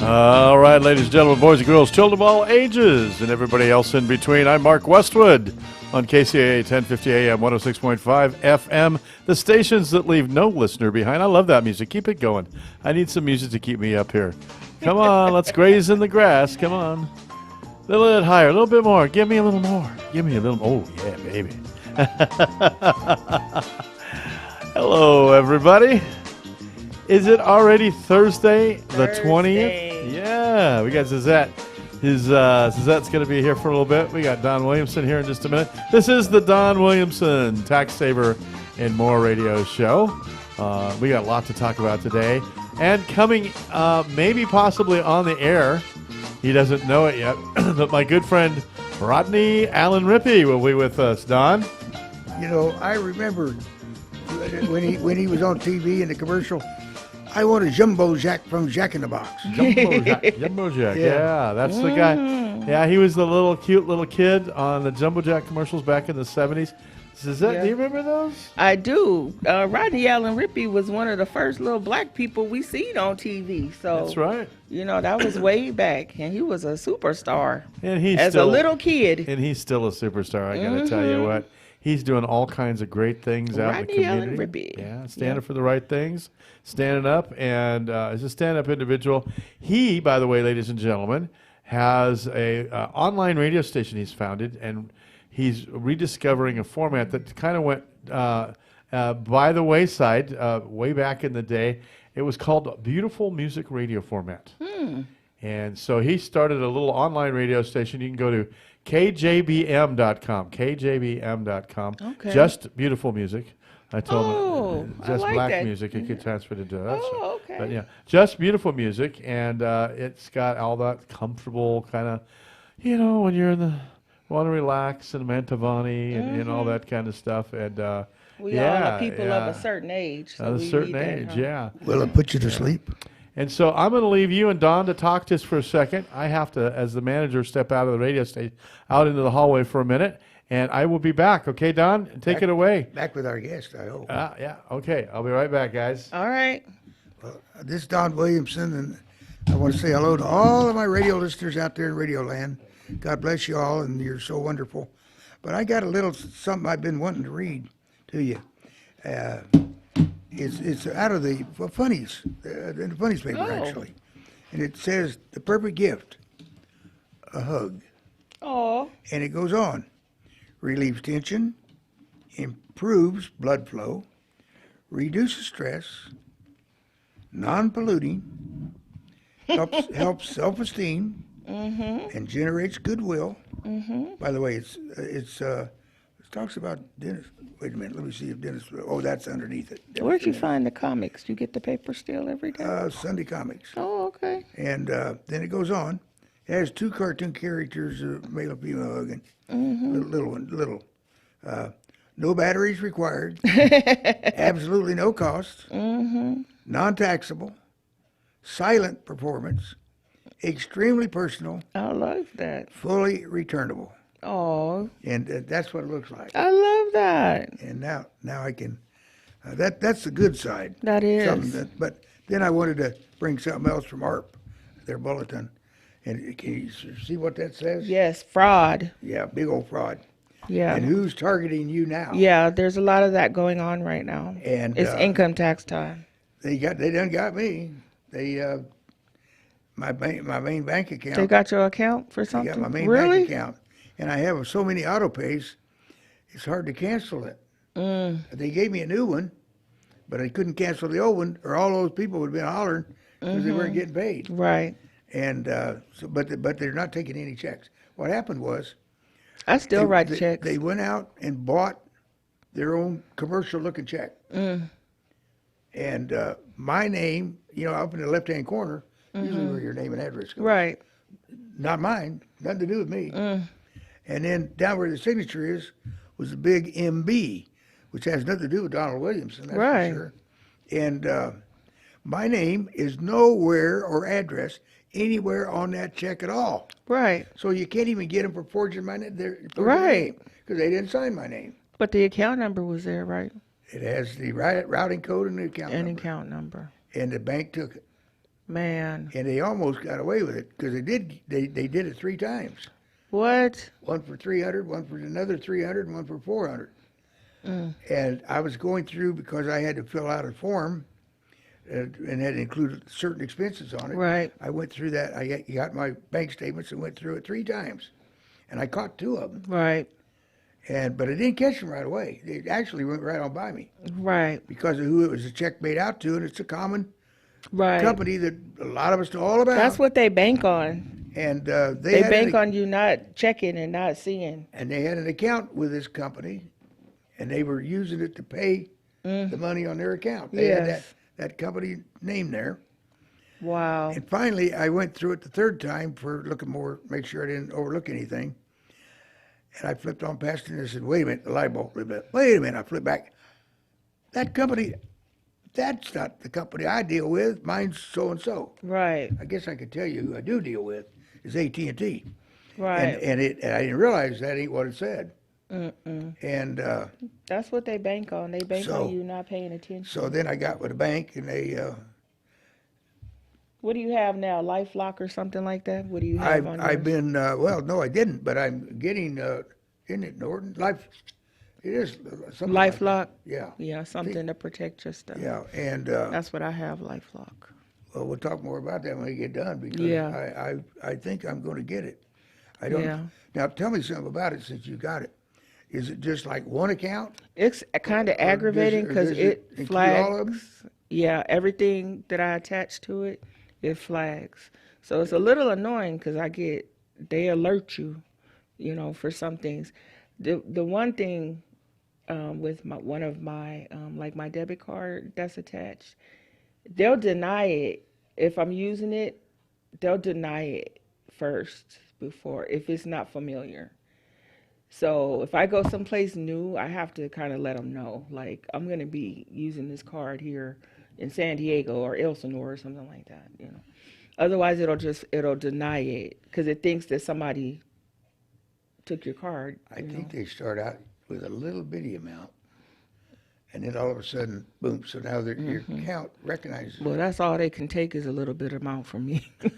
All right, ladies and gentlemen, boys and girls, children of all ages, and everybody else in between. I'm Mark Westwood on KCAA 1050 AM, 106.5 FM, the stations that leave no listener behind. I love that music. Keep it going. I need some music to keep me up here. Come on, let's graze in the grass. Come on. A little bit higher, a little bit more. Give me a little more. Give me a little. Oh, yeah, baby. Hello, everybody. Is it already Thursday, the 20th? Yeah, we got Zizette. Zizette's going to be here for a little bit. We got Don Williamson here in just a minute. This is the Don Williamson Taxsaver and More radio show. We got a lot to talk about today. And coming maybe possibly on the air, he doesn't know it yet, but my good friend Rodney Allen Rippey will be with us. Don? You know, I remember when he was on TV in the commercial, I want a Jumbo Jack from Jack in the Box. Jumbo Jack. Yeah, that's the guy. Yeah, he was the cute little kid on the Jumbo Jack commercials back in the 70s. Do you remember those? I do. Rodney Allen Rippey was one of the first little black people we seen on TV. So that's right. You know, that was way back, and he was a superstar. And he's as a little kid. And he's still a superstar. I got to tell you what. He's doing all kinds of great things out in the community. Rippey. Yeah, standing for the right things, standing up, and as a stand-up individual. He, by the way, ladies and gentlemen, has a online radio station he's founded, and he's rediscovering a format that kind of went by the wayside way back in the day. It was called Beautiful Music Radio Format. And so he started a little online radio station. You can go to KJBM.com. KJBM.com. Okay. Just beautiful music. I told him just like black that. music. It could transfer to that. Okay. But yeah, just beautiful music, and it's got all that comfortable kind of, when you're want to relax and Mantovani and all that kind of stuff. And we all are people of a certain age. So a certain age, yeah. Will it put you to sleep? And so I'm going to leave you and Don to talk just for a second. I have to, as the manager, step out of the radio station, out into the hallway for a minute, and I will be back. Okay, Don? Take it away. Back with our guest, I hope. Yeah, okay. I'll be right back, guys. All right. Well, this is Don Williamson, and I want to say hello to all of my radio listeners out there in Radio Land. God bless you all, and you're so wonderful. But I got a little something I've been wanting to read to you. It's out of the funnies, in the funnies paper, actually. And it says, the perfect gift, a hug. Oh. And it goes on. Relieves tension, improves blood flow, reduces stress, non-polluting, helps self-esteem, and generates goodwill. By the way, it talks about Dennis. Wait a minute, let me see if Dennis. Oh, that's underneath it. Where'd you find the comics? You get the paper still every day? Sunday Comics. Oh, okay. And then it goes on. It has two cartoon characters, male and female hugging. Little. No batteries required. Absolutely no cost. Non-taxable. Silent performance. Extremely personal. I love that. Fully returnable. Oh. And that's what it looks like. I love that. And now I can. That's the good side. That is. But then I wanted to bring something else from ARP, their bulletin. And can you see what that says? Yes, fraud. Yeah, big old fraud. Yeah. And who's targeting you now? Yeah, there's a lot of that going on right now. And it's income tax time. They done got me. They my main bank account. They got your account for something? They got my main really? bank account. And I have so many auto pays, it's hard to cancel it. They gave me a new one, but I couldn't cancel the old one, or all those people would have been hollering because they weren't getting paid. Right. And but they're not taking any checks. What happened was, I still write checks. They went out and bought their own commercial-looking check. And my name, up in the left-hand corner, usually where your name and address goes. Right. Not mine. Nothing to do with me. And then down where the signature is was the big MB, which has nothing to do with Donald Williamson, that's for sure. And my name is nowhere or address anywhere on that check at all. Right. So you can't even get them for forging my name. Right. Because they didn't sign my name. But the account number was there, right? It has the routing code and the account number. Account number. And the bank took it. Man. And they almost got away with it because they did it 3 times. What? One for 300, one for another 300, and one for 400. Mm. And I was going through because I had to fill out a form and had included certain expenses on it. Right. I went through that. I got my bank statements and went through it 3 times. And I caught 2 of them. Right. But I didn't catch them right away. They actually went right on by me Right. because of who it was a check made out to, and it's a common Right. company that a lot of us know all about. That's what they bank on. And They bank on you not checking and not seeing. And they had an account with this company, and they were using it to pay the money on their account. They had Yes. that company name there. Wow. And finally, I went through it the 3rd time for looking more, make sure I didn't overlook anything. And I flipped on past it and I said, wait a minute, the light bulb lit up. Wait a minute, I flipped back. That company, that's not the company I deal with. Mine's so-and-so. Right. I guess I could tell you who I do deal with is AT&T. Right. And I didn't realize that ain't what it said. Mm-mm. And That's what they bank on. They bank So- on you not paying attention. so then I got with a bank, and What do you have now? LifeLock or something like that? What do you have on I've yours? been well, no, I didn't, but I'm getting isn't it Norton Life? It is something like that. LifeLock? Yeah, Yeah, something to protect your stuff. yeah, and That's what I have, LifeLock. well, we'll talk more about that when we get done because Yeah. I think I'm going to get it. I don't. Yeah. Now tell me something about it since you got it. Is it just like one account? It's kind of Or does aggravating or because does it include all of them? flags. Yeah, everything that I attach to it, it flags. So it's a little annoying because they alert you, for some things. The one thing with one of my like my debit card that's attached, they'll deny it if I'm using it. They'll deny it first before if it's not familiar. So if I go someplace new, I have to kind of let them know, like I'm gonna be using this card here in San Diego or Elsinore or something like that. Otherwise, it'll deny it because it thinks that somebody took your card. I think they start out with a little bitty amount, and then all of a sudden, boom! So now your account recognizes it. Well, that's all they can take is a little bit amount from me. So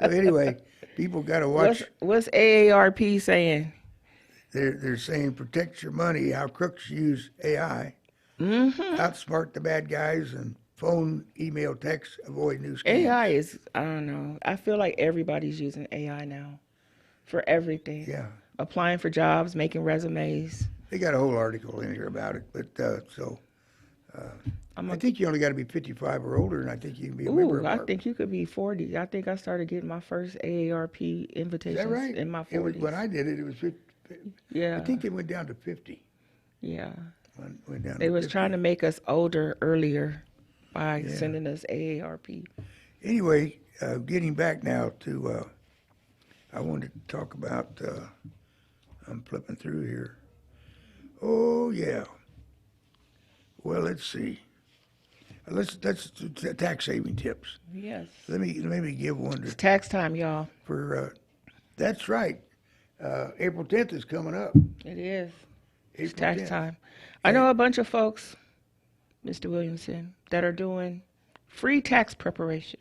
anyway, people got to watch. What's AARP saying? They're saying protect your money. How crooks use AI, outsmart the bad guys, and phone, email, text, avoid new scams. AI is, I don't know. I feel like everybody's using AI now for everything. Yeah, Applying for jobs, making resumes. they got a whole article in here about it. But I think you only got to be 55 or older, and I think you can be a member of I our. think you could be 40. I think I started getting my first AARP Is invitations that right? in my It was, 40s. when I did it, it was 50. Yeah. I think it went down to 50. Yeah. Went down They to was 50. trying to make us older earlier by sending us AARP. Anyway, getting back now to, I wanted to talk about, I'm flipping through here. Oh, yeah. Well, let's see. Let's tax saving tips. Yes. Let me give one It's to, tax time, y'all. for, that's right. April 10th is coming up. It is. It's April tax 10th. time. I know a bunch of folks, Mr. Williamson, that are doing free tax preparation,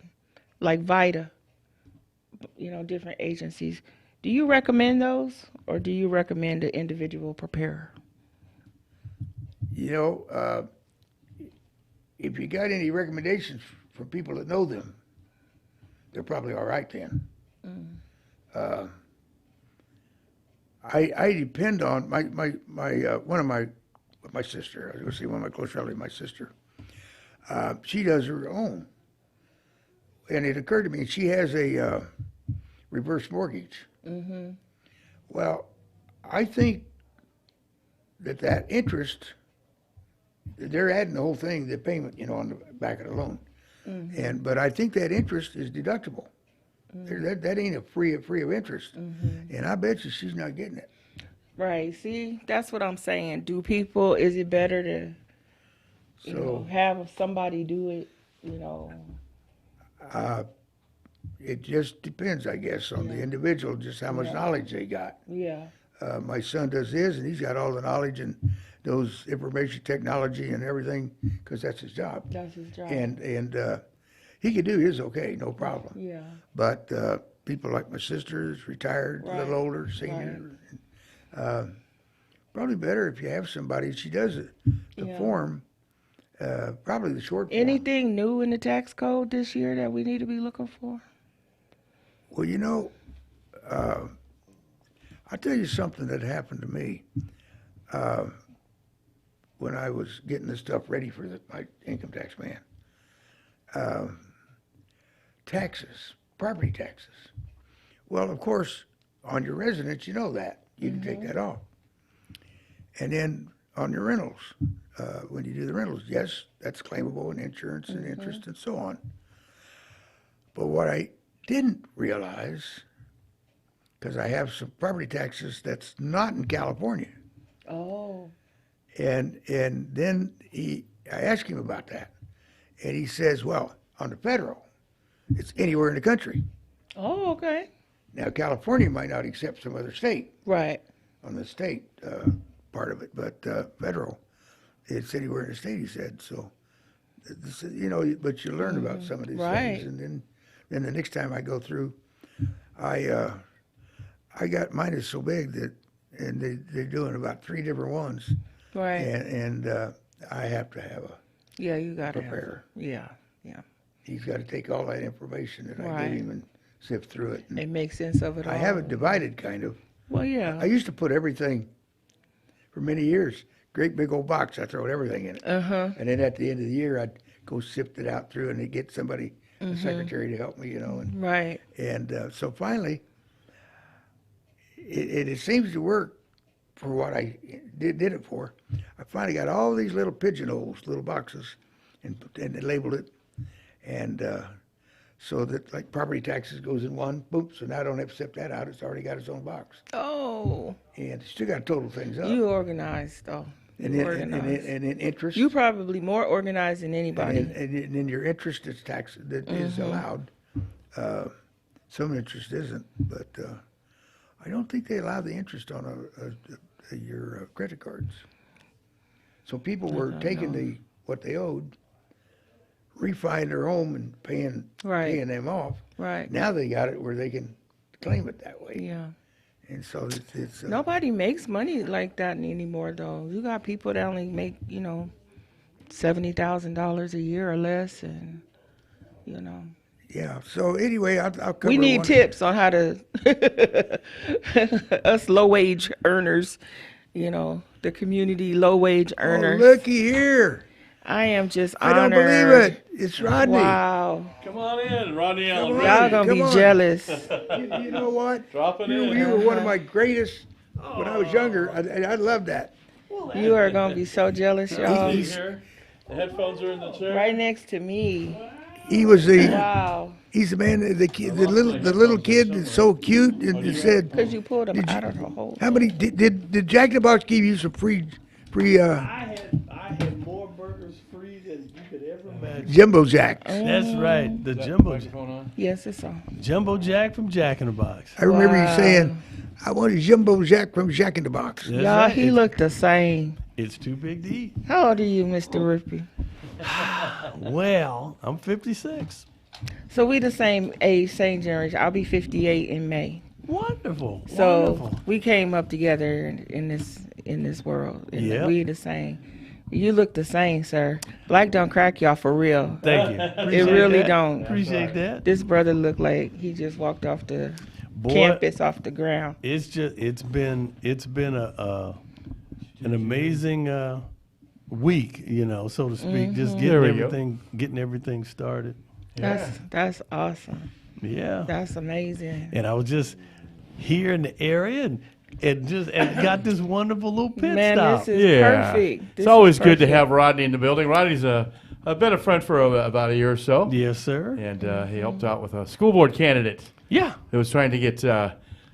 like VITA, different agencies. Do you recommend those, or do you recommend an individual preparer? If you got any recommendations from people that know them, they're probably all right then. I depend on my one of my sister. I was going to say one of my close relatives, my sister. She does her own, and it occurred to me she has a reverse mortgage. Mm-hmm. Well, I think that interest, they're adding the whole thing, the payment, on the back of the loan, but I think that interest is deductible. That ain't a free of interest, and I bet you she's not getting it. Right. See, that's what I'm saying. Is it better to, have somebody do it, It just depends, I guess, on the individual, just how much knowledge they got. Yeah. My son does his, and he's got all the knowledge and knows information technology and everything, because that's his job. That's his job. And he could do his okay, no problem. Yeah. But people like my sister's retired, a Right. little older, senior. Probably better if you have somebody. She does it, the Yeah. form, probably the short form. Anything new in the tax code this year that we need to be looking for? Well, you know, I'll tell you something that happened to me when I was getting this stuff ready for my income tax man. Taxes, property taxes. Well, of course, on your residence, you know that. You can take that off. And then on your rentals, when you do the rentals, yes, that's claimable in insurance and interest and so on. But what I didn't realize, because I have some property taxes that's not in California, Oh. and then I asked him about that, and he says, well, on the federal, it's anywhere in the country. Oh, okay. Now, California might not accept some other state Right. on the state part of it, but federal, it's anywhere in the state, he said. So, you know, but you learn about some of these Right. things, and then the next time I go through, I got mine is so big that, and they're doing about 3 different ones, Right. and I have to have a Yeah, you got to. preparer. Yeah. Yeah. He's got to take all that information that I Right. give him and sift through it. And It makes sense of it all. I have it divided, kind of. Well, yeah. I used to put everything for many years, great big old box. I throw everything in it. Uh-huh. And then at the end of the year, I'd go sift it out through and I'd get somebody, a secretary to help me, you know. Right. And so finally, it seems to work for what I did it for. I finally got all these little pigeonholes, little boxes, and they labeled it. And so that like property taxes goes in one, boom, so now I don't have to sift that out. It's already got its own box. Oh, And still got to total things up. you organized, though. and, You then, organized. and then interest. You probably more organized than anybody. And then your interest is tax that is allowed. Some interest isn't, but I don't think they allow the interest on your credit cards. So people were taking what they owed, refining their home and paying them off. Right. Now they got it where they can claim it that way. Yeah. And so it's Nobody makes money like that anymore, though. You got people that only make, $70,000 a year or less, and yeah. So anyway, I'll cover we need one. tips on how to us low wage earners, the community low wage Oh, earners. looky here. I am just I don't honored. believe it. It's Rodney. Wow. Come on in, Rodney Come Allen. on. Y'all gonna Come be on. jealous. You know what? Dropping You in. were one of my greatest when I was younger. I loved that. You are gonna be so jealous, y'all. See here? The headphones are in the chair. Right next to me. He was the Wow. he's the man the little kid that's so cute and said, Because you pulled them Did you- out of the hole. how many did Jack in the Box give you some free I had more burgers free than you could ever imagine. Jumbo Jacks? That's right, the Is that jumbo microphone on? Yes, it's on. jumbo jack from Jack in the Box. I remember you Wow. saying, I want a Jumbo Jack from Jack in the Box. That's Y'all, right. he looked the same. It's too big to eat. How old are you, Mr. Rippey? Well, I'm 56. So we the same age, same generation. I'll be 58 in May. Wonderful. So wonderful. we came up together in this world. And Yep. we the same. You look the same, sir. Black don't crack y'all for real. Thank you. It Appreciate really that. don't. Appreciate that. This brother looked like he just walked off the Boy, campus, off the ground. it's been an amazing week, so to speak. Just There we go. getting everything started. That's awesome. Yeah. That's amazing. And I was just here in the area and got this wonderful little pit Man, stop. this is perfect. This It's is always good to perfect. have Rodney in the building. Rodney's been a friend for about a year or so. Yes, sir. And he helped out with a school board candidate Yeah. who was trying to get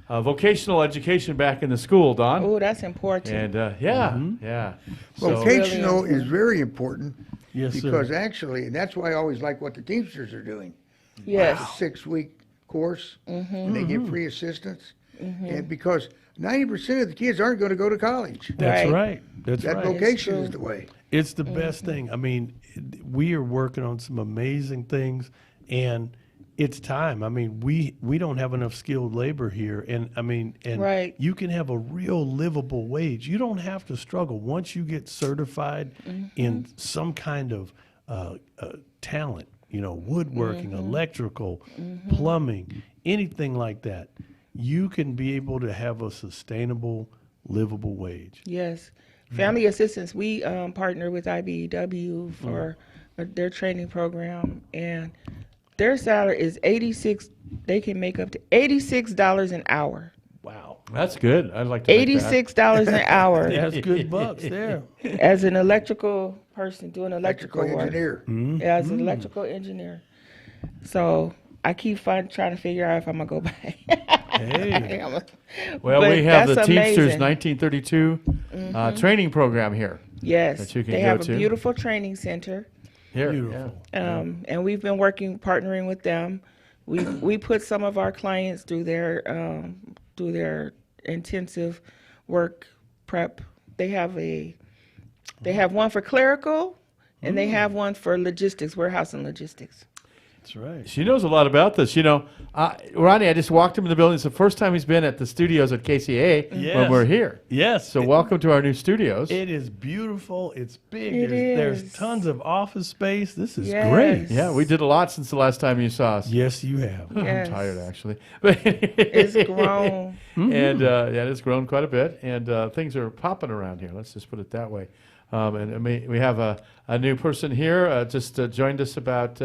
vocational education back in the school, Don. Oh, that's important. And yeah. So, Vocational is very important Yes, sir. because actually, and that's why I always like what the Teamsters are doing. It's a Yes. 6-week course, and they get free assistance. And because 90% of the kids aren't going to go to college. That's Right. right. That's That right. vocation true. is the way. It's the best thing. I mean, we are working on some amazing things And it's time. I mean, we don't have enough skilled labor here, and Right. you can have a real livable wage. You don't have to struggle once you get certified in some kind of talent. Woodworking, electrical, plumbing, anything like that. You can be able to have a sustainable, livable wage. Yes. Family assistance, we partner with IBEW for their training program, and their salary is $86. They can make up to $86 an hour. Wow. That's good. I'd like to make that. $86 an hour That's good bucks there. as an electrical person doing electrical work. engineer. Yeah, as an electrical engineer. So I keep trying to figure out if I'm gonna go back. Hey. Well, But we have the that's Teamsters amazing. 1932 training program here. Yes, That you can they go have to. a beautiful training center. Here, Beautiful. And we've been partnering with them. We put some of our clients through their intensive work prep. They have one for clerical, and they have one for logistics, warehouse and logistics. That's right. She knows a lot about this. Ronnie, I just walked him in the building. It's the first time he's been at the studios at KCA when Yes. we're here. Yes. So welcome to our new studios. It is beautiful. It's big. It There's is. tons of office space. This is Yes. great. Yeah, we did a lot since the last time you saw us. Yes, you have. Yes. I'm tired, actually. But It's grown. And it's grown quite a bit, and things are popping around here. Let's just put it that way. And we have a new person here, just joined us about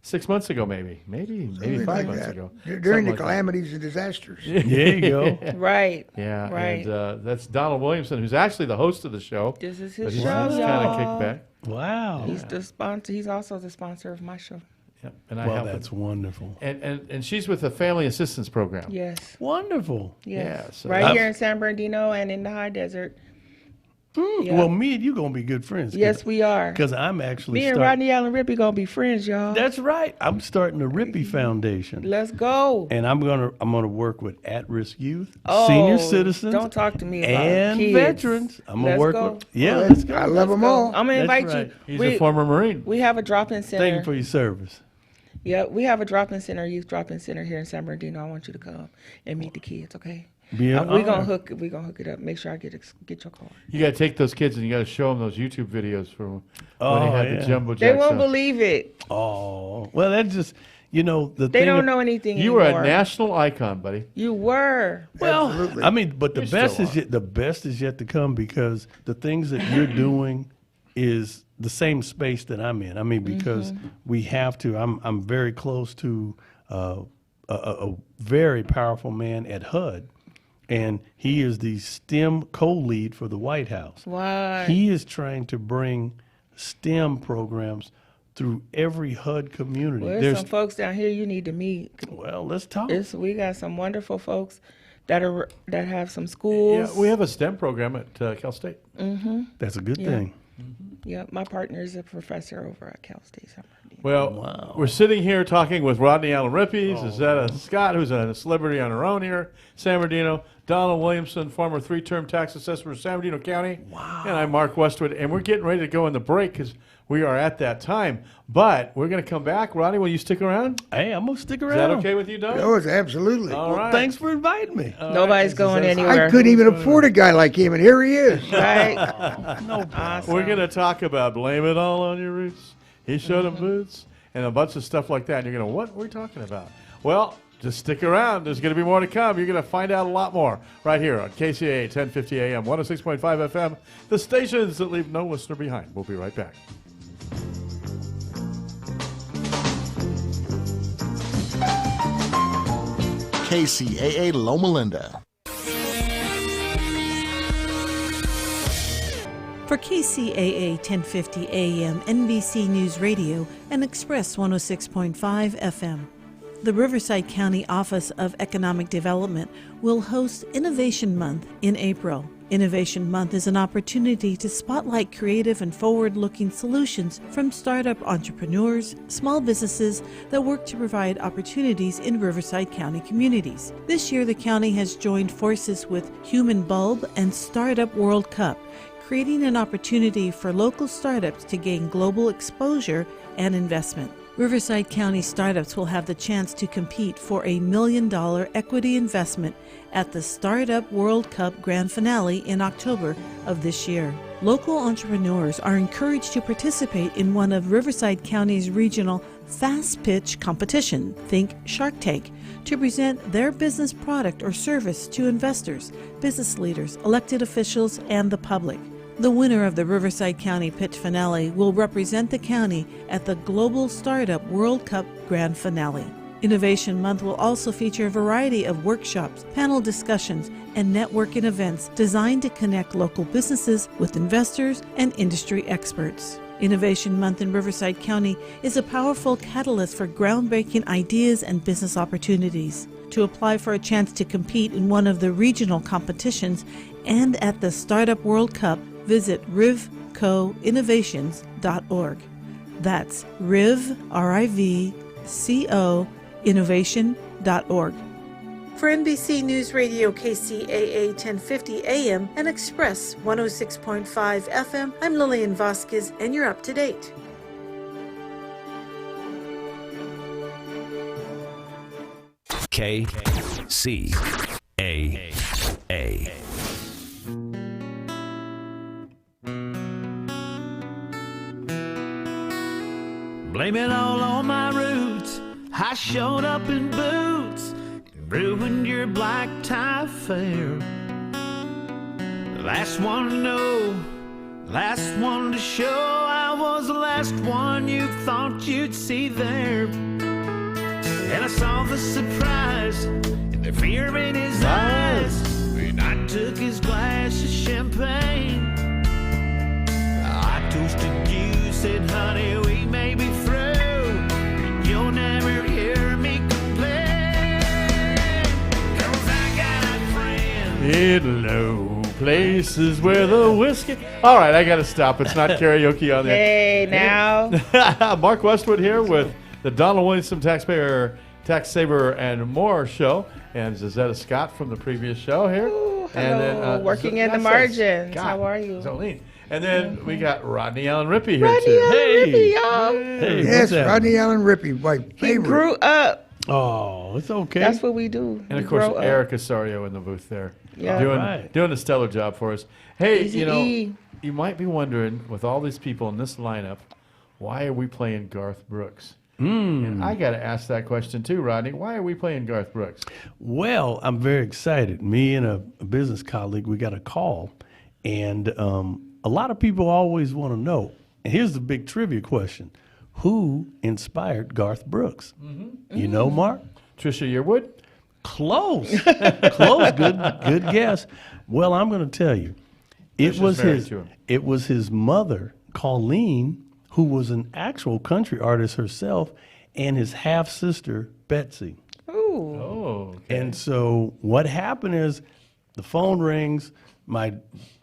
6 months ago, maybe Something 5 like months that. ago. During Something the like that. calamities and disasters. There you go. Right. Yeah, Right. and that's Donald Williamson, who's actually the host of the show. This is But his he's show, kind of y'all. kicked back. Wow. He's the sponsor. He's also the sponsor of my show. Yep. And I Well, help that's him. wonderful. And she's with the Family Assistance Program. Yes. Wonderful. Yes. Yeah, so right that's- here in San Bernardino and in the high desert. Yeah. Well, me and you gonna be good friends. Yes, we are. Because I'm actually Me and Rodney Allen Rippey gonna be friends, y'all. That's right. I'm starting the Rippey Foundation, Let's go. and I'm gonna work with at-risk youth, Oh, senior citizens, Don't talk to me about and kids. veterans. I'm gonna Let's work go. with. Yeah, Well, let's go. I love them all. I'm gonna That's invite right. you. He's a former Marine. We have a drop-in center. Thank you for your service. Yeah, we have a drop-in center, youth drop-in center here in San Bernardino. I want you to come and meet the kids, okay? Be an we gonna honor. hook it up. Make sure I get your card. You got to take those kids and you got to show them those YouTube videos from when Oh, they had yeah. the Jumbo They Jack won't show. believe it. Oh, well, that's just the They thing. don't know anything You anymore. were a national icon, buddy. You were. Well, Absolutely. I mean, but the You best still is the best is yet to come, because the things that you're doing is the same space that I'm in. I mean, because we have to. I'm very close to a very powerful man at HUD, and he is the STEM co-lead for the White House. Why? He is trying to bring STEM programs through every HUD community. Well, there's some folks down here you need to meet. Well, let's talk. We got some wonderful folks that have some schools. Yeah, we have a STEM program at Cal State. That's a good Yeah. thing. Yeah, my partner is a professor over at Cal State San Bernardino. Well, we're sitting here talking with Rodney Allen Rippey, Zuzetta Scott, who's a celebrity on her own here, San Bernardino, Donald Williamson, former 3-term tax assessor for San Bernardino County, and I'm Mark Westwood, and we're getting ready to go in the break because we are at that time. But we're going to come back. Rodney, will you stick around? Hey, I'm gonna stick Is around. that okay with you, Don? Oh, it's absolutely. All right. Thanks for inviting me. Nobody's going anywhere. I couldn't even afford a guy like him, and here he is. Right? No Awesome. We're going to talk about blame it all on your roots. He showed him boots and a bunch of stuff like that. And you're going to, what are we talking about? Well, just stick around. There's going to be more to come. You're going to find out a lot more right here on KCA 1050 AM, 106.5 FM, the stations that leave no listener behind. We'll be right back. KCAA Loma Linda. For KCAA 1050 AM, NBC News Radio, and Express 106.5 FM, the Riverside County Office of Economic Development will host Innovation Month in April. Innovation Month is an opportunity to spotlight creative and forward-looking solutions from startup entrepreneurs, small businesses that work to provide opportunities in Riverside County communities. This year, the county has joined forces with Human Bulb and Startup World Cup, creating an opportunity for local startups to gain global exposure and investment. Riverside County startups will have the chance to compete for a $1 million equity investment at the Startup World Cup Grand Finale in October of this year. Local entrepreneurs are encouraged to participate in one of Riverside County's regional fast pitch competition, think Shark Tank, to present their business product or service to investors, business leaders, elected officials, and the public. The winner of the Riverside County Pitch Finale will represent the county at the Global Startup World Cup Grand Finale. Innovation Month will also feature a variety of workshops, panel discussions, and networking events designed to connect local businesses with investors and industry experts. Innovation Month in Riverside County is a powerful catalyst for groundbreaking ideas and business opportunities. To apply for a chance to compete in one of the regional competitions and at the Startup World Cup, visit rivcoinnovations.org. That's RIVCO innovation.org. For NBC News Radio KCAA 1050 AM and Express 106.5 FM, I'm Lillian Vasquez, and you're up to date. KCAA. Blame it all on my roots. I showed up in boots and ruined your black tie affair. Last one to know, last one to show. I was the last one you thought you'd see there. And I saw the surprise and the fear in his eyes when I took his glass of champagne. I toasted you, said, honey, we may be through, and you'll never hear me complain. 'Cause I got friends In low places where the whiskey. All right, I got to stop. It's not karaoke on there. Hey, now. Mark Westwood here with the Donald Williamson Taxsaver and More show, and Zazetta Scott from the previous show here. Ooh, And hello. then, Working in the that's margins. Scott, How are you? Zolene. And then we got Rodney Allen Rippey here Rodney too. Allen Rippey, y'all. Hey, Yes, what's that? Rodney Allen Rippey, my He favorite. grew up. Oh, it's okay. That's what we do. And We of course, grow up. Eric Osorio in the booth there, Yeah. doing a stellar job for us. Hey, Easy you know, E. you might be wondering, with all these people in this lineup, why are we playing Garth Brooks? And I got to ask that question too, Rodney. Why are we playing Garth Brooks? Well, I'm very excited. Me and a business colleague, we got a call, and a lot of people always want to know. And here's the big trivia question: who inspired Garth Brooks? You know, Mark? Trisha Yearwood? Close, close. Good guess. Well, I'm going to tell you, it Trisha's was married his. to him. It was his mother, Colleen, who was an actual country artist herself, and his half sister, Betsy. Ooh. Oh, okay. And so what happened is the phone rings. My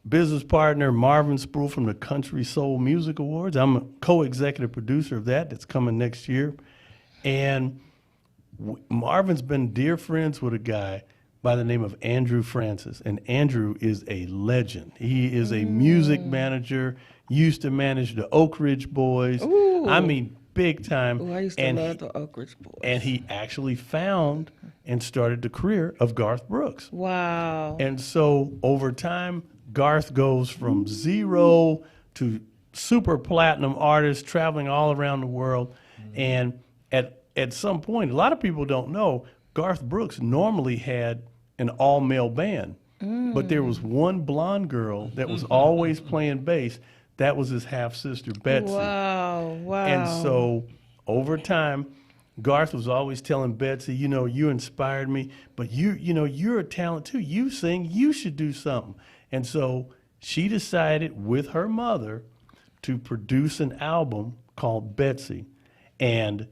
business partner, Marvin Sproul from the Country Soul Music Awards. I'm a co-executive producer of that. That's coming next year. And Marvin's been dear friends with a guy by the name of Andrew Francis. And Andrew is a legend. He is a music manager, used to manage the Oak Ridge Boys. Ooh. I mean, big time. Ooh, I used to And love the Oak Ridge Boys. and he actually found and started the career of Garth Brooks. Wow. And so over time, Garth goes from zero to super platinum artist, traveling all around the world. And at some point, a lot of people don't know, Garth Brooks normally had an all-male band. But there was one blonde girl that was always playing bass. That was his half-sister, Betsy. Wow. Wow. And so over time, Garth was always telling Betsy, you know, you inspired me, but you're a talent too. You sing, you should do something. And so she decided with her mother to produce an album called Betsy. And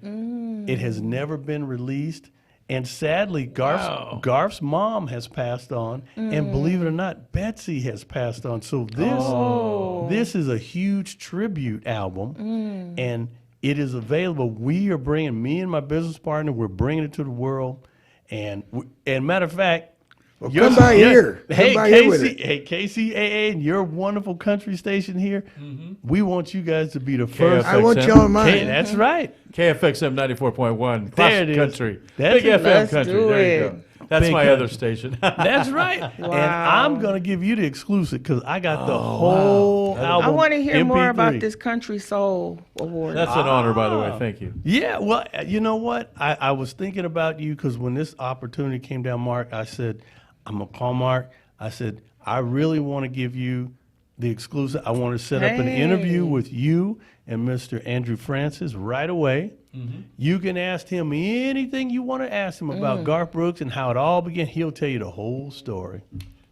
it has never been released. And sadly, Garth's mom has passed on, and believe it or not, Betsy has passed on. So this is a huge tribute album, and it is available. We are bringing, me and my business partner, we're bringing it to the world. And matter of fact, Well, come by here. Hey, Come by here with it. KCAA and your wonderful country station here. We want you guys to be the first. I want y'all in Hey, mine. that's right. KFXM 94.1. There Classic it is. country. That's Big it. FM Let's country. do There you it. go. That's Big my country. other station. That's right. And I'm going to give you the exclusive because I got the whole album. I want to hear more MP3. about this Country Soul Award. That's an honor, by the way. Thank you. Yeah, well, you know what? I was thinking about you because when this opportunity came down, Mark, I said, I'm going to call Mark. I said, I really want to give you the exclusive. I want to set up an interview with you and Mr. Andrew Francis right away. You can ask him anything you want to ask him about Garth Brooks and how it all began. He'll tell you the whole story.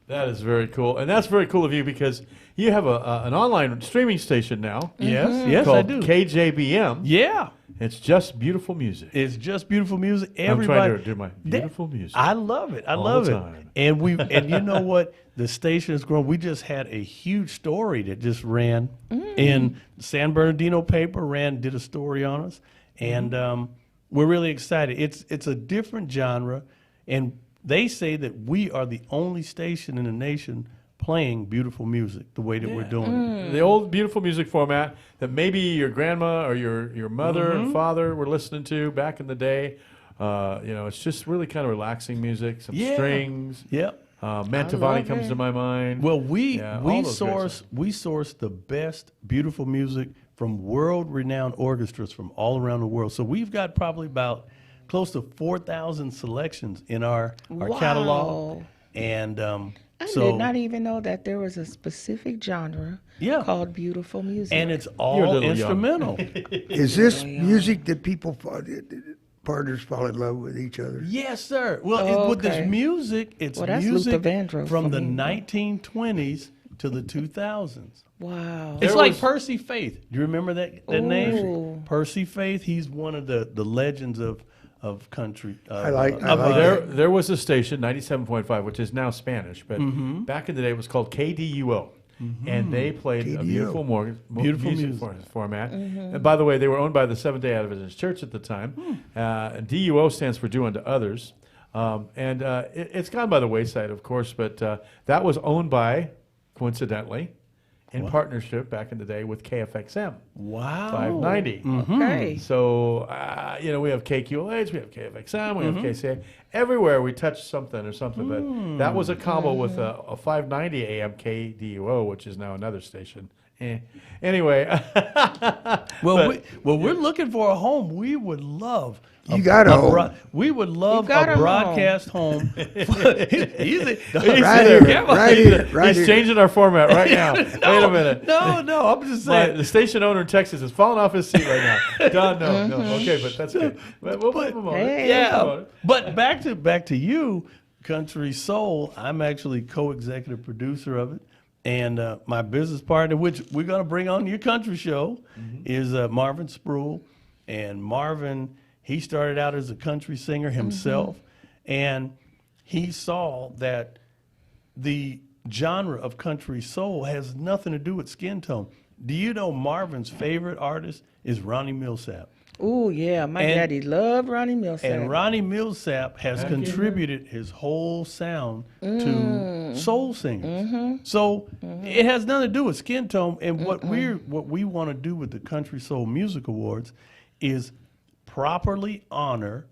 That is very cool. And that's very cool of you because you have an online streaming station now. Yes, I Called do. KJBM. Yeah. It's just beautiful music. It's just beautiful music. I'm Everybody, trying to do my beautiful music. I love it. I All love the it. time. And you know what? The station has grown. We just had a huge story that just ran in San Bernardino paper. Did a story on us, and we're really excited. It's a different genre, and they say that we are the only station in the nation playing beautiful music the way that we're doing it. The old beautiful music format that maybe your grandma or your mother and father were listening to back in the day. It's just really kind of relaxing music, some strings. Yep. Mantovani comes to my mind. Well, we Yeah, all those great source the best beautiful music from world-renowned orchestras from all around the world. So we've got probably about close to 4,000 selections in our catalog, and I did not even know that there was a specific genre called beautiful music. and it's You're a all little young. instrumental. Is this music that partners fall in love with each other? Yes, sir. Well, with this okay. music, it's Well, that's music Luther Vandross from for the me. 1920s to the 2000s. Wow. It's There like was- Percy Faith. Do you remember that name? Percy Faith. He's one of the legends of country. I like There was a station, 97.5, which is now Spanish, but back in the day it was called KDUO. And they played a beautiful, Beautiful music music. format. And by the way, they were owned by the Seventh-day Adventist Church at the time. DUO stands for Do Unto Others. It's gone by the wayside, of course, but that was owned by, coincidentally, in partnership back in the day with KFXM. Wow. 590. Okay. So, we have KQLH, we have KFXM, we have KCA. Everywhere we touch something or something. But that was a combo with a 590 AM KDUO, which is now another station. Anyway. Well, we're looking for a home. We would love. You got a home. We would love got a a broadcast home. Right here. He's changing our format right now. Wait a minute. No, I'm just saying. The station owner in Texas is falling off his seat right now. Don, no. Okay, but that's good. We'll move on. Hey. Yeah, but back to you, Country Soul. I'm actually co-executive producer of it, and my business partner, which we're going to bring on your country show, is Marvin Spruill. And Marvin, he started out as a country singer himself, and he saw that the genre of country soul has nothing to do with skin tone. Do you know Marvin's favorite artist is Ronnie Millsap? Oh, yeah. My daddy loved Ronnie Millsap. And Ronnie Millsap has contributed his whole sound to soul singers. So it has nothing to do with skin tone. And what we want to do with the Country Soul Music Awards is properly honor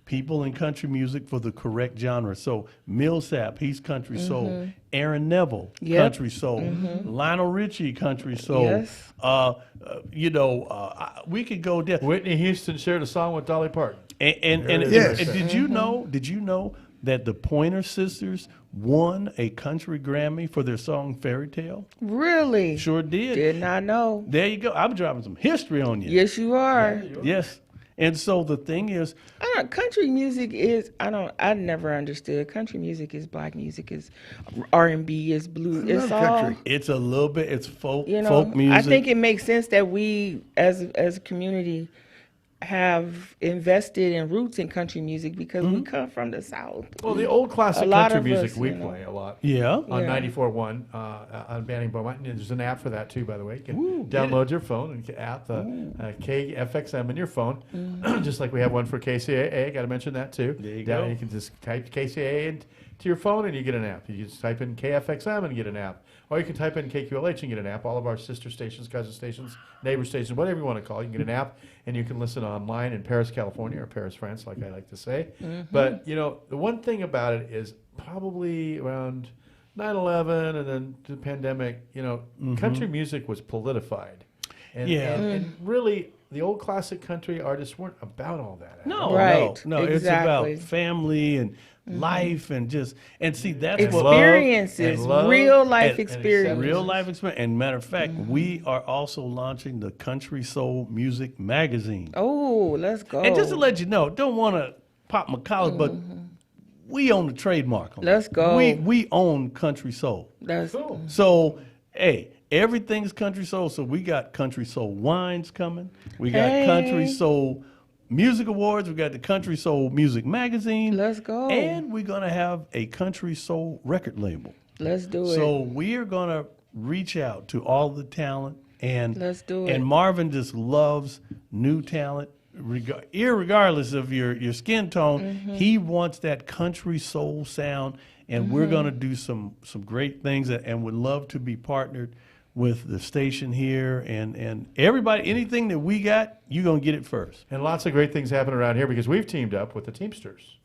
people in country music for the correct genre. So Millsap, he's country soul. Aaron Neville, country soul. Lionel Richie, country soul. Yes. We could go down. Whitney Houston shared a song with Dolly Parton. And Yes. did you know that the Pointer Sisters won a country Grammy for their song Fairy Tale? Really? Sure did. Did not know. There you go. I'm dropping some history on you. Yes, you are. Yes. And so the thing is, Country music is, I never understood. Country music is black music, is R&B, is blues. I It's love all, country. it's a little bit, it's folk you know, music. I think it makes sense that we, as a community, have invested in roots in country music because we come from the South. Well, the old classic A lot country of music us, we you know. play a lot. Yeah. On Yeah. 94.1 on Banning Beaumont. And there's an app for that too, by the way. You can download your phone and app the KFXM in your phone, just like we have one for KCAA. Got to mention that too. There you go. You can just type KCAA into your phone and you get an app. You just type in KFXM and get an app. Or you can type in KQLH and get an app. All of our sister stations, cousin stations, neighbor stations, whatever you want to call it, you can get an app and you can listen online in Paris, California, or Paris, France, like I like to say. But, you know, the one thing about it is probably around 9/11 and then the pandemic, you know, country music was politified. And, Yeah. and really, the old classic country artists weren't about all that. No, Right, no. It's exactly. about family and life and see, that's what Experiences, and love real life and experiences. real life experience. And matter of fact, we are also launching the Country Soul Music Magazine. Oh, let's go. And just to let you know, don't want to pop my collar, but we own the trademark on Let's it. go. We own Country Soul. That's Cool. So, hey, everything's Country Soul. So we got Country Soul wines coming. We got Hey. Country Soul Music Awards. We got the Country Soul Music Magazine. Let's go. And we're going to have a Country Soul record label. Let's do it. So we're going to reach out to all the talent. And Let's do it. And Marvin just loves new talent. Irregardless of your skin tone, he wants that country soul sound, and we're going to do some great things, and would love to be partnered with the station here, and everybody. Anything that we got, you're going to get it first. And lots of great things happen around here because we've teamed up with the Teamsters.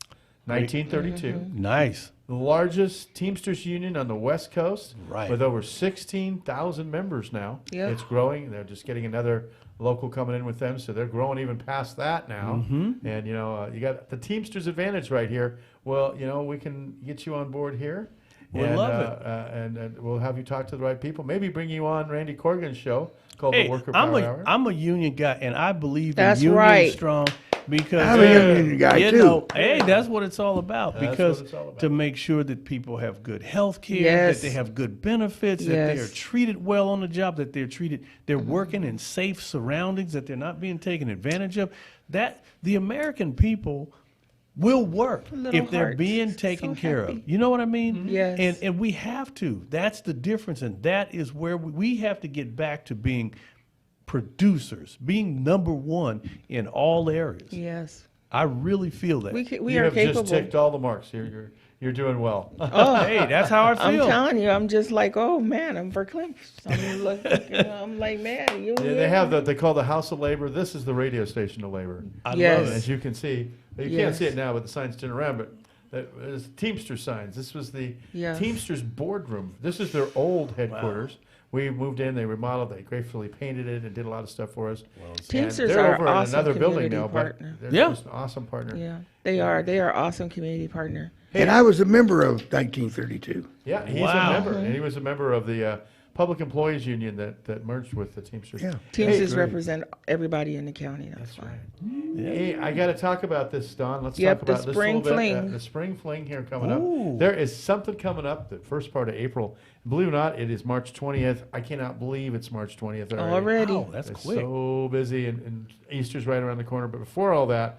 1932. Nice. The largest Teamsters union on the West Coast, Right. with over 16,000 members now. Yep. It's growing. They're just getting another local coming in with them, so they're growing even past that now. And, you know, you got the Teamsters advantage right here. Well, you know, we can get you on board here. We'll and, love it. And we'll have you talk to the right people. Maybe bring you on Randy Corrigan's show called Hey, The Worker Power Hour. I'm a union guy, and I believe That's in union right. strong because I'm a union guy, you too. know, hey, that's what it's all about. That's Because what it's all about. to make sure that people have good health care, Yes. that they have good benefits, that they are Yes. treated well on the job, that they're working in safe surroundings, that they're not being taken advantage of. That the American people will work Little if they're hearts. being taken So care happy. of. You know what I mean? Yes. And we have to. That's the difference, and that is where we have to get back to being producers, being number one in all areas. Yes. I really feel that. We you are have capable. just ticked all the marks. You're doing well. Hey, that's how I I'm feel. telling you, I'm just like, oh man, I'm verklempt. I'm like, man, you. Yeah, they have they call the House of Labor. This is the radio station of labor. I Yes. love And it. as you can see, you can't Yes. see it now, but the sign's turn around. But it's Teamster signs. This was the Yes. Teamsters boardroom. This is their old headquarters. We moved in, they remodeled, they gratefully painted it and did a lot of stuff for us. And Teamsters they're are over awesome in another building community now, partner. but they're Yeah. just an awesome partner. Yeah, they are. They are awesome community partner. And I was a member of 1932. Yeah, he's Wow. a member, and he was a member of the Public Employees Union that merged with the Teamsters. Yeah. Teamsters Hey, represent everybody in the county. That's why. Hey, I got to talk about this, Don. Let's Yep, talk the about this a spring little bit. fling. The spring fling here coming Ooh. up. There is something coming up the first part of April. Believe it or not, it is March 20th. I cannot believe it's March 20th already. Already. Wow, that's It's quick. so busy, and Easter's right around the corner. But before all that,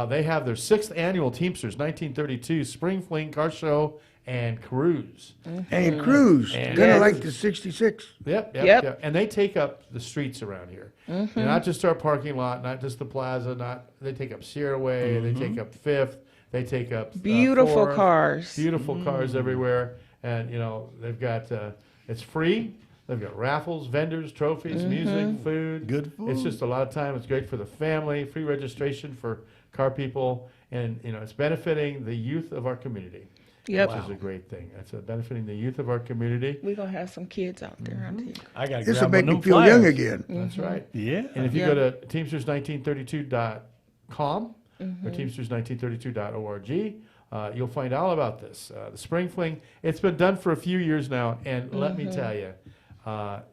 they have their 6th annual Teamsters 1932 Spring Fling Car Show and Cruise. And Cruz, And- kind of Yes. like the 66. Yep. And they take up the streets around here. Not just our parking lot, not just the plaza. They take up Sierra Way. They take up 5th. They take up Beautiful 4th. cars. Beautiful cars everywhere, and you know they've got it's free. They've got raffles, vendors, trophies, music, food. Good It's food. just a lot of time. It's great for the family. Free registration for car people, and you know it's benefiting the youth of our community. Yep. Which is a great thing. It's benefiting the youth of our community. We're gonna have some kids out there. I think. I got to This will grab make one me of them feel young flyers. again. That's right. Yeah. And if you Yeah. go to teamsters1932.com or teamsters1932.org, you'll find all about this. The Spring Fling, it's been done for a few years now, and let me tell you,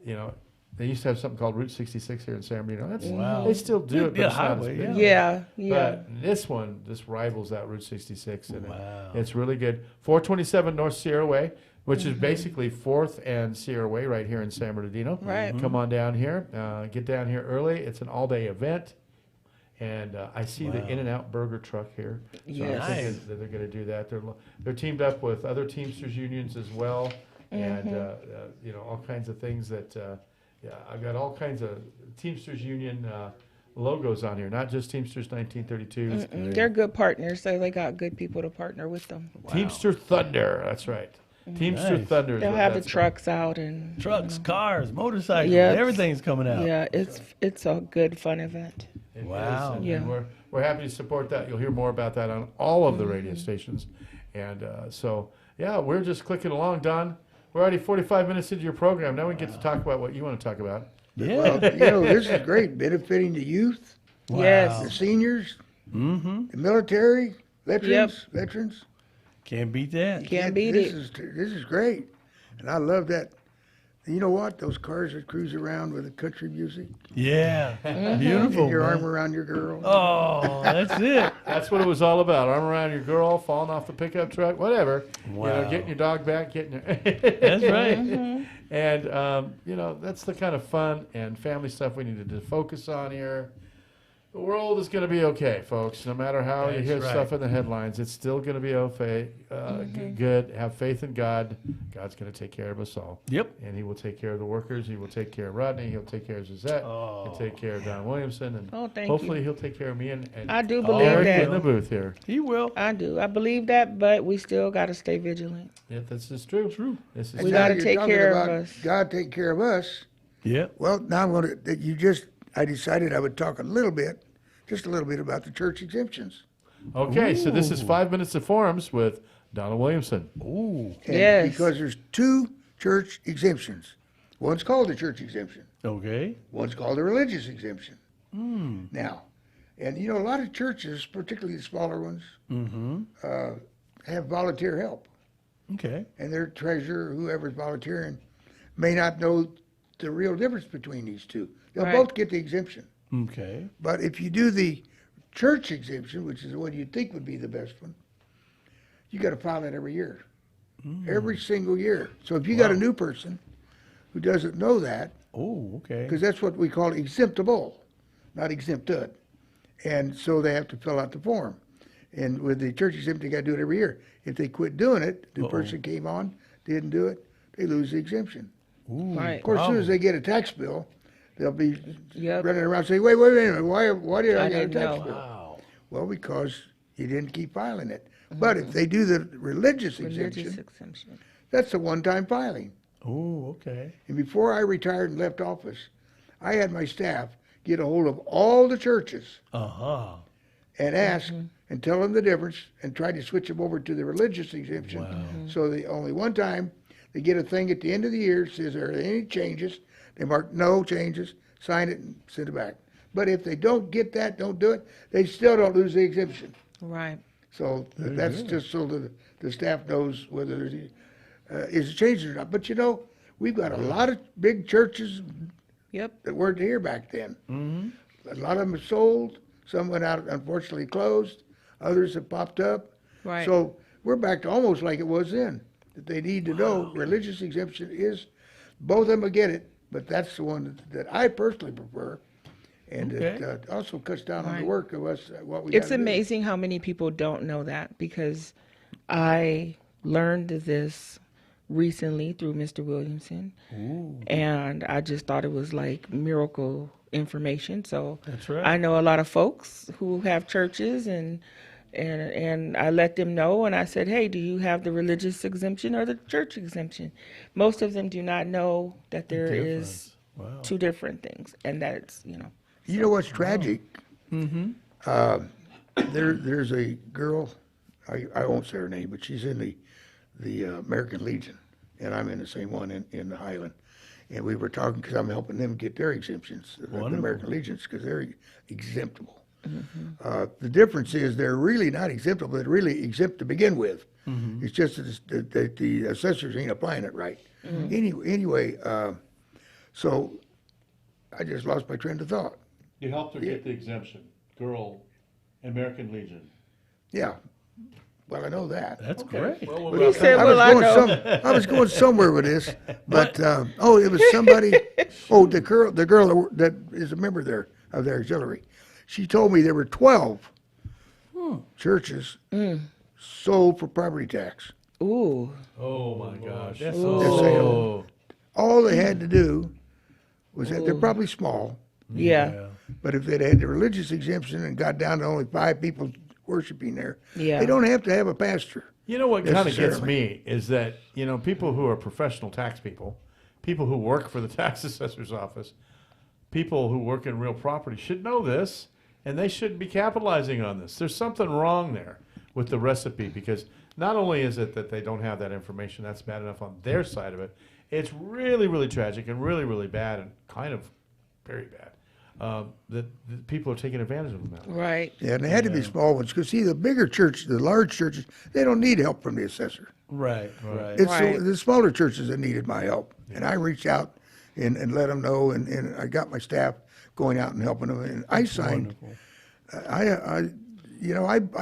you know, they used to have something called Route 66 here in San Bernardino. That's, Wow. They still do it, but Yeah, it's not as highway, big. Yeah, yeah. But this one, this rivals that Route 66, and Wow. it's really good. 427 North Sierra Way, which is basically 4th and Sierra Way right here in San Bernardino. Right. Come on down here. Get down here early. It's an all-day event. And I see the In-N-Out Burger truck here. So Yes. I'm thinking that they're going to do that. They're teamed up with other Teamsters unions as well, and all kinds of things that. I've got all kinds of Teamsters union logos on here, not just Teamsters 1932s. They're good partners, so they got good people to partner with them. Teamster Thunder, that's right. Teamster Nice. Thunder. is They'll what have the that's trucks out and Trucks, cars, motorcycles, Yes. everything's coming out. yeah, it's a good fun event. It Wow. is, and Yeah. we're happy to support that. You'll hear more about that on all of the radio stations. And we're just clicking along, Don. We're already 45 minutes into your program. Now we get to talk about what you want to talk about. Yeah. Well, this is great, benefiting the youth, the Yes. seniors, the military, veterans. Can't beat that. Can't beat this it. This is great, and I love that. You know what? Those cars that cruise around with the country music, Yeah. Beautiful. and your man. arm around your girl. Oh, that's it. That's what it was all about. Arm around your girl, falling off the pickup truck, whatever. Wow. Getting your dog back, getting your. That's right. And, that's the kind of fun and family stuff we need to focus on here. The world is going to be okay, folks. No matter how you That's hear right. stuff in the headlines, it's still going to be okay. Good. Have faith in God. God's going to take care of us all. Yep. And he will take care of the workers. He will take care of Rodney. He'll take care of Zizette. He'll take care of Don Williamson. And Oh, thank hopefully you. he'll take care of me and I do believe Eric that. in the booth here. He will. I do. I believe that, but we still got to stay vigilant. Yeah, this is true. True. This is We Now gotta you're take talking care of about us. God take care of us. Yep. Well, now I decided I would talk just a little bit about the church exemptions. Okay, so this is 5 minutes of forums with Donald Williamson. Ooh. And Yes. Because there's two church exemptions. One's called the church exemption. Okay. One's called the religious exemption. Now, and a lot of churches, particularly the smaller ones, have volunteer help. Okay. And their treasurer, whoever's volunteering, may not know the real difference between these two. They'll Right. both get the exemption. Okay. But if you do the church exemption, which is the one you'd think would be the best one, you got to file that every year. Every single year. So if you got a new person who doesn't know that, Oh, okay. because that's what we call exemptable, not exempted. And so they have to fill out the form. And with the church exemption, they got to do it every year. If they quit doing it, the person came on, didn't do it, they lose the exemption. Ooh, Right. Of course, as soon as they get a tax bill, they'll be Yep. running around saying, wait a minute, why did I I get a didn't tax know. bill? Wow. Well, because you didn't keep filing it. But if they do the religious Religious exemption, exemption. that's a one-time filing. Oh, okay. And before I retired and left office, I had my staff get a hold of all the churches Uh-huh. and ask and tell them the difference and try to switch them over to the religious exemption. So they only one time they get a thing at the end of the year says, are there any changes? They mark no changes, sign it, and send it back. But if they don't get that, don't do it, they still don't lose the exemption. Right. So that's just so the staff knows whether there's is a change or not. But we've got a lot of big churches Yep. that weren't here back then. A lot of them have sold. Some went out, unfortunately closed. Others have popped up. Right. So we're back to almost like it was then. That they need to know religious exemption is, both of them will get it, but that's the one that I personally prefer. And Okay. it also cuts down on the Right. work of us, what we It's gotta do. amazing how many people don't know that, because I learned this recently through Mr. Williamson. And I just thought it was like miracle information. So That's right. I know a lot of folks who have churches, and I let them know, and I said, hey, do you have the religious exemption or the church exemption? Most of them do not know that there is Wow. two different things, and that's, You know what's tragic? There's a girl, I won't say her name, but she's in the American Legion, and I'm in the same one in the Highland. And we were talking, because I'm helping them get their exemptions, the American Legions, because they're exemptable. The difference is they're really not exemptable, they're really exempt to begin with. It's just that the assessors ain't applying it right. Anyway, so I just lost my train of thought. You helped her get the exemption. Girl, American Legion. Yeah, well, I know that. That's great. he said, well, I know. I was going somewhere with this, but it was somebody. Oh, the girl that is a member there of their auxiliary. She told me there were 12 churches sold for property tax. Ooh. Oh my gosh. That's Oh. All they had to do was that they're probably small, Yeah. but if they'd had the religious exemption and got down to only 5 people worshiping there, Yeah. they don't have to have a pastor. You know what kind of gets Necessarily. me is that, people who are professional tax people who work for the tax assessor's office, people who work in real property should know this, and they shouldn't be capitalizing on this. There's something wrong there with the recipe, because not only is it that they don't have that information, that's bad enough on their side of it, it's really, really tragic and really, really bad and kind of very bad that people are taking advantage of them that way. Right. Yeah, and they had to be small ones, because see, the bigger churches, the large churches, they don't need help from the assessor. Right. It's Right. the smaller churches that needed my help, and I reached out and let them know, and I got my staff going out and helping them, and I signed. I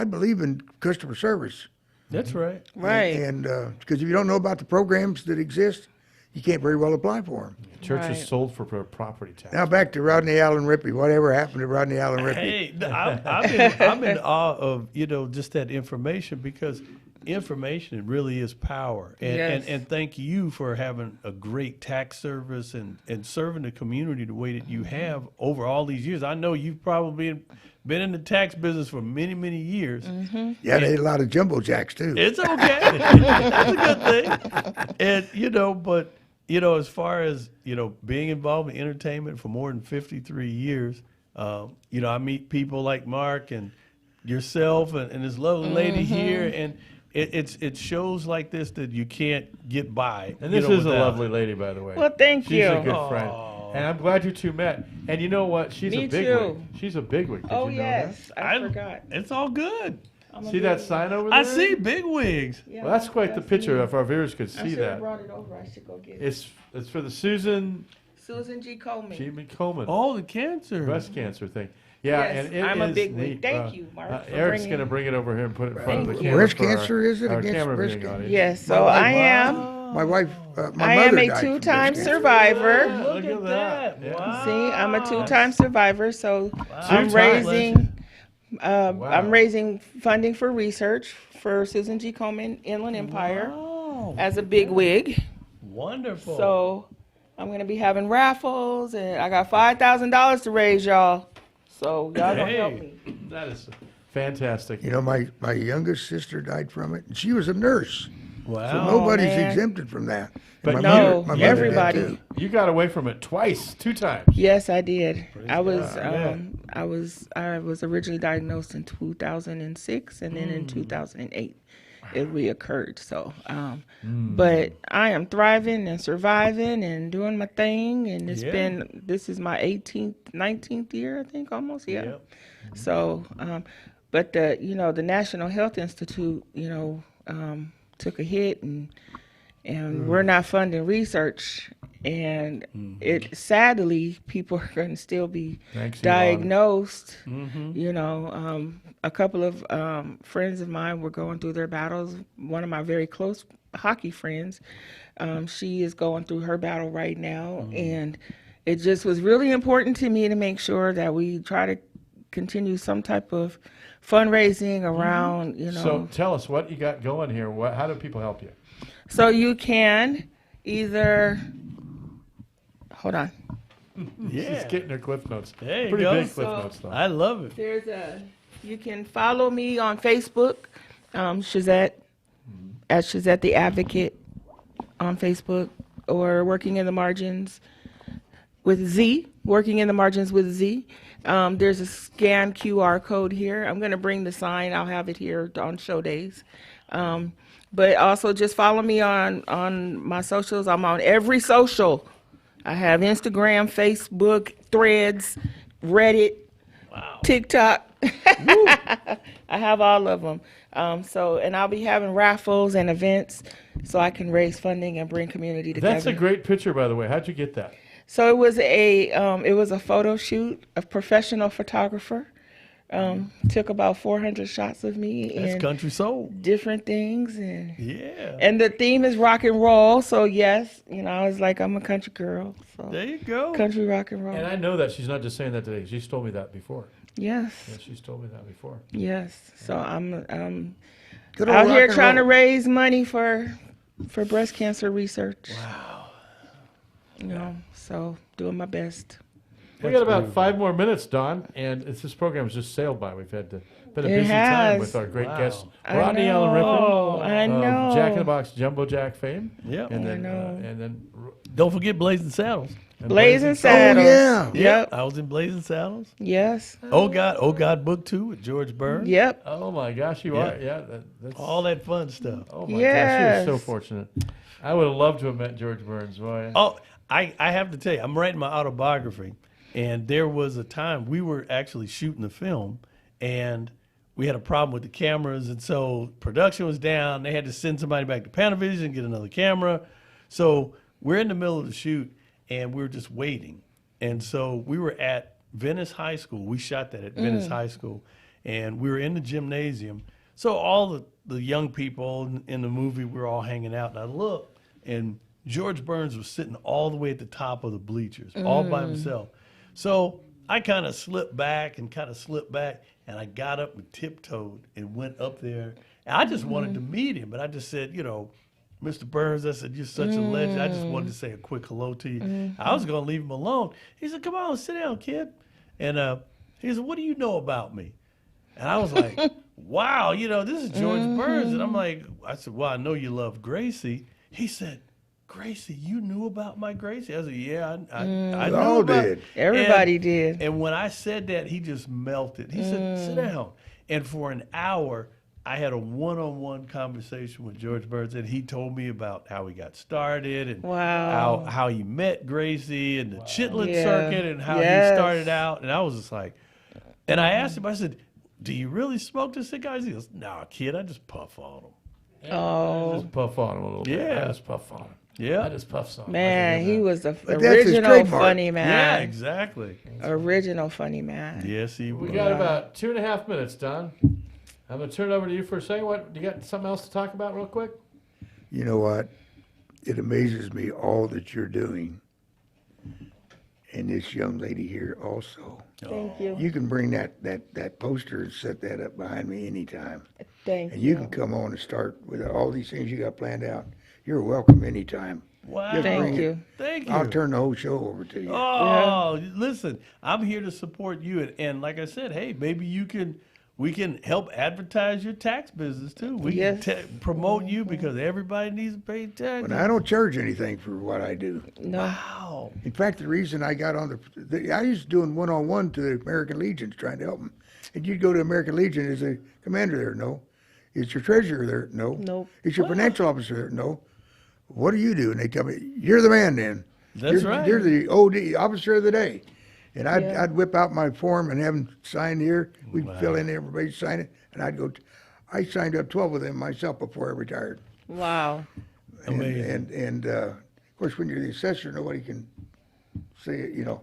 believe in customer service, That's right. Right. and because if you don't know about the programs that exist, you can't very well apply for them. Churches Right. sold for property tax. Now back to Rodney Allen Rippey. Whatever happened to Rodney Allen Rippey? Hey, I'm in awe of just that information, because information really is power. And, Yes. and thank you for having a great tax service and serving the community the way that you have over all these years. I know you've probably been in the tax business for many, many years. Yeah, they had a lot of jumbo jacks too. It's okay. That's a good thing. And, but, as far as, being involved in entertainment for more than 53 years, I meet people like Mark and yourself and this lovely lady here, and it shows like this that you can't get by. And this is a lovely lady, by the way. Well, thank She's you. a good friend. And I'm glad you two met. And you know what? She's Me a big too. wig. She's a big wig. Did Oh, you know yes. I forgot. It's all good. that? See that sign over there? I see big wigs. Yeah, Well, that's quite the picture me. if our viewers could I see should that. have brought it over. I should go get it. It's for the Susan Susan G. Coleman. Komen Oh, the cancer. breast cancer thing. Yeah, Yes, and it I'm a is big wig. neat. Thank you, Mark, for Eric's bringing- going to bring it over here and put it in front of the Thank camera. you. Breast for our- cancer, is it? our Against camera breast viewing cancer? audience. Yes, so I am. My wife, my I mother am a died from breast two-time cancer. survivor. Look at that. Yeah. Wow. See, I'm a two-time survivor, so I'm Two raising. Wow. I'm raising funding for research for Susan G. Komen Inland Empire Wow. as a big wig. Wonderful. So I'm gonna be having raffles, and I got $5,000 to raise, y'all. So y'all gonna help me. That is fantastic. You know, my youngest sister died from it, and she was a nurse. wow. So nobody's man. exempted from that. But My no, mother- my mother did everybody. too. You got away from it twice, 2 times. Yes, I did. I was Yeah. I was originally diagnosed in 2006, and then in 2008 it reoccurred. So, but I am thriving and surviving and doing my thing, and Yeah. this is my 19th year, I think, almost. Yeah. Yep. So, but the National Health Institute, took a hit, and we're not funding research, and it sadly people are going to still be Thanks, Elon. diagnosed. A couple of friends of mine were going through their battles. One of my very close hockey friends, she is going through her battle right now, and it just was really important to me to make sure that we try to continue some type of fundraising around, So tell us what you got going here. How do people help you? So you can either hold on. Yeah. She's getting her cliff notes. There you Pretty go. big cliff notes, though. I love it. You can follow me on Facebook, Shazette, at Shazette the Advocate on Facebook, or Working in the Margins with Z, Working in the Margins with Z. There's a scan QR code here. I'm going to bring the sign. I'll have it here on show days. But also just follow me on my socials. I'm on every social. I have Instagram, Facebook, Threads, Reddit, TikTok. I have all of them. And I'll be having raffles and events so I can raise funding and bring community together. That's a great picture, by the way. How'd you get that? So it was a photo shoot, a professional photographer Took about 400 shots of me That's and country soul. different things, and Yeah. and the theme is rock and roll. So yes, I was like, I'm a country girl. So There you go. country rock and roll. And I know that she's not just saying that today. She's told me that before. Yes, Yeah, she's told me that before. yes. So I'm Good old out rock here and trying to roll. raise money for breast cancer research. Wow. So doing my best. We got about 5 more minutes, Don, and this program has just sailed by. We've had been a busy time has. with our great Wow. guest, I Rodney Allen Rippon. I know. Jack in the Box Jumbo Jack fame. Yep. And I then, know. and then Don't forget Blazing Saddles. Blazing Saddles. yeah. Yep. I was in Blazing Saddles. Yes. Oh God, Book 2 with George Burns. Yep. Oh my gosh, you Yeah. are. Yeah, that's All that fun stuff. Oh my gosh, Yes. you're so fortunate. I would have loved to have met George Burns. Boy. Oh, I have to tell you, I'm writing my autobiography, and there was a time we were actually shooting the film, and we had a problem with the cameras, and so production was down. They had to send somebody back to Panavision and get another camera. So we're in the middle of the shoot, and we were just waiting. And so we were at Venice High School. We shot that at Venice High School, and we were in the gymnasium. So all the young people in the movie were all hanging out, and I looked, and George Burns was sitting all the way at the top of the bleachers, all by himself. So I kind of slipped back, and I got up and tiptoed and went up there. And I just wanted to meet him, but I just said, Mr. Burns, I said, you're such a legend. I just wanted to say a quick hello to you. I was going to leave him alone. He said, come on, sit down, kid. And he said, what do you know about me? And I was like, wow, this is George Burns. And I said, well, I know you love Gracie. He said, Gracie, you knew about my Gracie? I said, yeah, I knew all about did. Everybody did. And when I said that, he just melted. He said, sit down. And for an hour, I had a one-on-one conversation with George Burns, and he told me about how he got started and Wow. how he met Gracie and the chitlin Yeah. circuit and how Yes. he started out. And I was just like, and I asked him, I said, do you really smoke the cigars? He goes, nah, kid, I just puff on them. Oh, Just puff on him a little bit. Yeah. I just puff on him. Yeah. I just puff on him. man, he was the But that's his original trademark. funny Yeah, man. exactly. Original funny man. Yes, he We was. got about 2.5 minutes, Don. I'm going to turn it over to you for a second. What, you got something else to talk about real quick? You know what? It amazes me all that you're doing. And this young lady here also. Thank you. You can bring that poster and set that up behind me anytime. Thank And you. you can come on and start with all these things you got planned out. You're welcome anytime. Wow. Just Thank bring it. you. Thank you. I'll turn the whole show over to you. Oh, listen, I'm here to support you. And like I said, hey, maybe we can help advertise your tax business too. We Yes. can promote you because everybody needs to pay taxes. But I don't charge anything for what I do. No. Wow. In fact, the reason I got on I used to doing one-on-one to the American Legions trying to help them. And you'd go to American Legion, is a commander there? No. Is your treasurer there? No. Nope. Is your financial officer there? No. What do you do? And they tell me, you're the man then. That's you're, right. You're the OD, officer of the day. And Yeah. I'd whip out my form and have them sign here. We'd fill in, everybody sign it. And I'd go, I signed up 12 of them myself before I retired. Wow. Amazing. And of course, when you're the assessor, nobody can say it,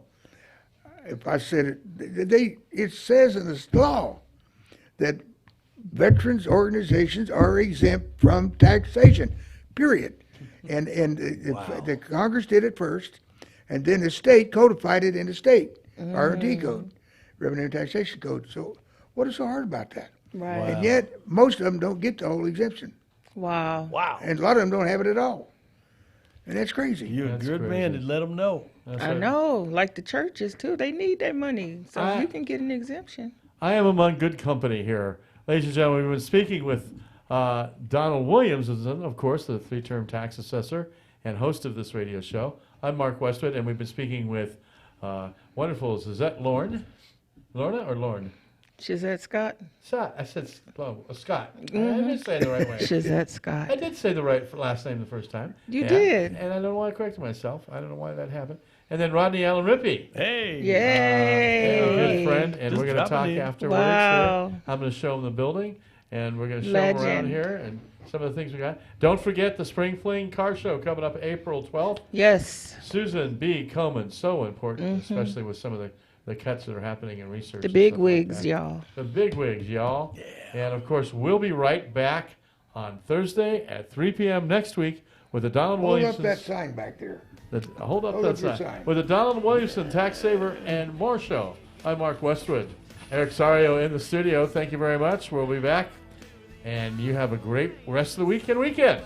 If I said it, it says in the law that veterans organizations are exempt from taxation, period. And the Congress did it first, and then the state codified it in the state R&D code, Revenue and Taxation Code. So what is so hard about that? Right. And yet, most of them don't get the whole exemption. Wow. Wow. And a lot of them don't have it at all. And that's crazy. You're That's a good man to crazy. let them know. I know. Like the churches too. They need that money. So I- you can get an exemption. I am among good company here. Ladies and gentlemen, we've been speaking with Donald Williamson, of course, the 3-term tax assessor and host of this radio show. I'm Mark Westwood, and we've been speaking with wonderful Suzette Lorne. Lorna or Lorne? Shazette Scott. Scott. I said Scott. I didn't say it the right way. Shazette I Scott. did say the right last name the first time. You And- did. And I don't know why I corrected myself. I don't know why that happened. And then Rodney Allen Rippey. Hey. Yay. A good friend, and Just we're going to talk dropping in. afterwards. Wow. Here. I'm going to show them the building, and we're going to show them around Legend. here and some of the things we got. Don't forget the Spring Fling Car Show coming up April 12th. Yes. Susan B. Komen, so important, especially with some of the the cuts that are happening in research. The and big stuff like wigs, that. y'all. The big wigs, y'all. Yeah. And of course, we'll be right back on Thursday at 3 p.m. next week with the Donald Hold up Williamson. that sign back there. Hold up Hold that up your sign. sign. With the Donald Williamson Taxsaver and more show. I'm Mark Westwood. Eric Sario in the studio. Thank you very much. We'll be back. And you have a great rest of the week and weekend.